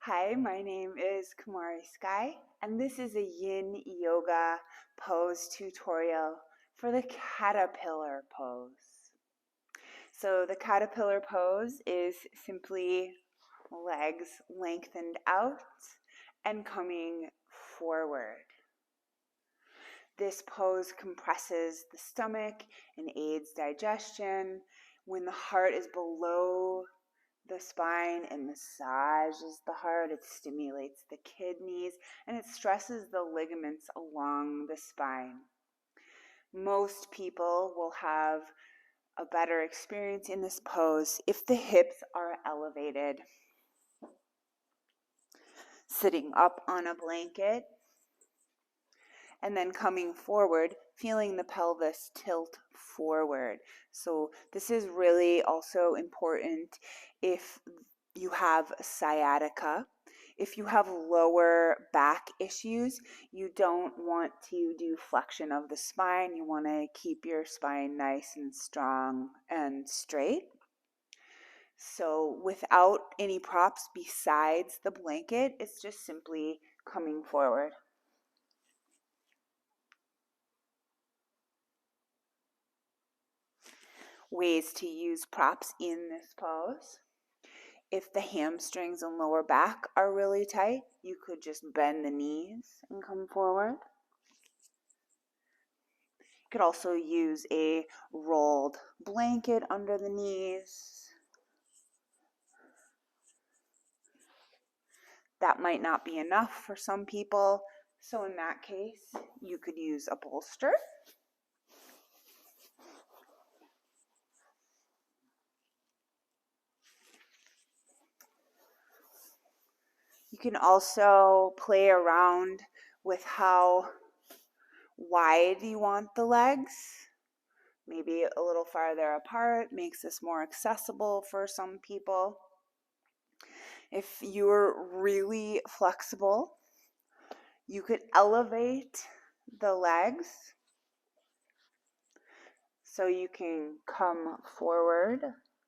Hi, my name is Kumari Sky, and this is a yin yoga pose tutorial for the caterpillar pose. So the caterpillar pose is simply legs lengthened out and coming forward. This pose compresses the stomach and aids digestion. When the heart is below the spine and massages the heart, it stimulates the kidneys, and it stresses the ligaments along the spine. Most people will have a better experience in this pose if the hips are elevated. Sitting up on a blanket and then coming forward, feeling the pelvis tilt forward. So this is really also important if you have sciatica. If you have lower back issues, you don't want to do flexion of the spine. You want to keep your spine nice and strong and straight. So without any props besides the blanket, it's just simply coming forward. Ways to use props in this pose. If the hamstrings and lower back are really tight, you could just bend the knees and come forward. You could also use a rolled blanket under the knees. That might not be enough for some people, so in that case, you could use a bolster. You can also play around with how wide you want the legs. Maybe a little farther apart makes this more accessible for some people. If you're really flexible, you could elevate the legs so you can come forward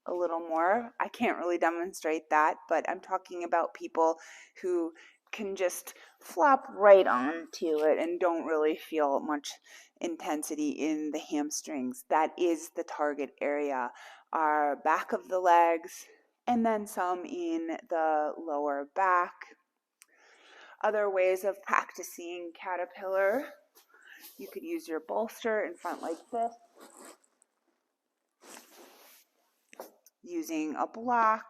a little more. I can't really demonstrate that, but I'm talking about people who can just flop right onto it and don't really feel much intensity in the hamstrings. That is the target area, our back of the legs, and then some in the lower back. Other ways of practicing caterpillar, you could use your bolster in front like this, using a block.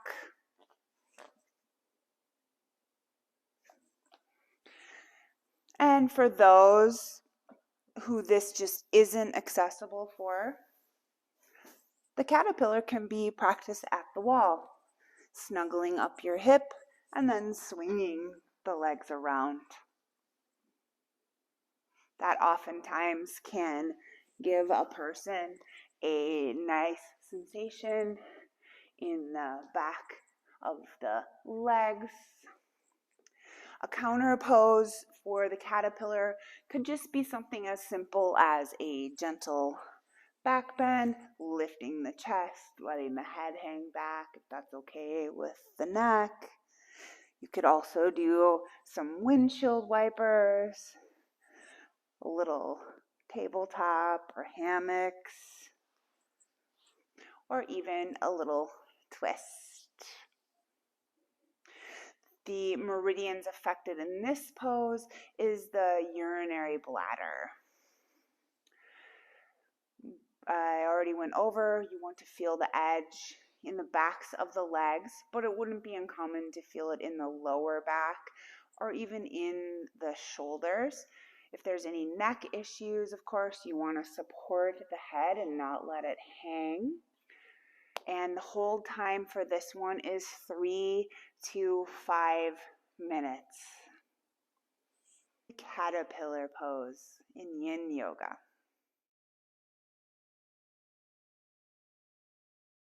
And for those who this just isn't accessible for, the caterpillar can be practiced at the wall, snuggling up your hip and then swinging the legs around. That oftentimes can give a person a nice sensation in the back of the legs. A counter pose for the caterpillar could just be something as simple as a gentle back bend, lifting the chest, letting the head hang back if that's okay with the neck. You could also do some windshield wipers, a little tabletop or hammocks, or even a little twist. The meridians affected in this pose is the urinary bladder. I already went over, you want to feel the edge in the backs of the legs, but it wouldn't be uncommon to feel it in the lower back or even in the shoulders. If there's any neck issues, of course, you want to support the head and not let it hang. And the hold time for this one is 3 to 5 minutes. Caterpillar pose in yin yoga.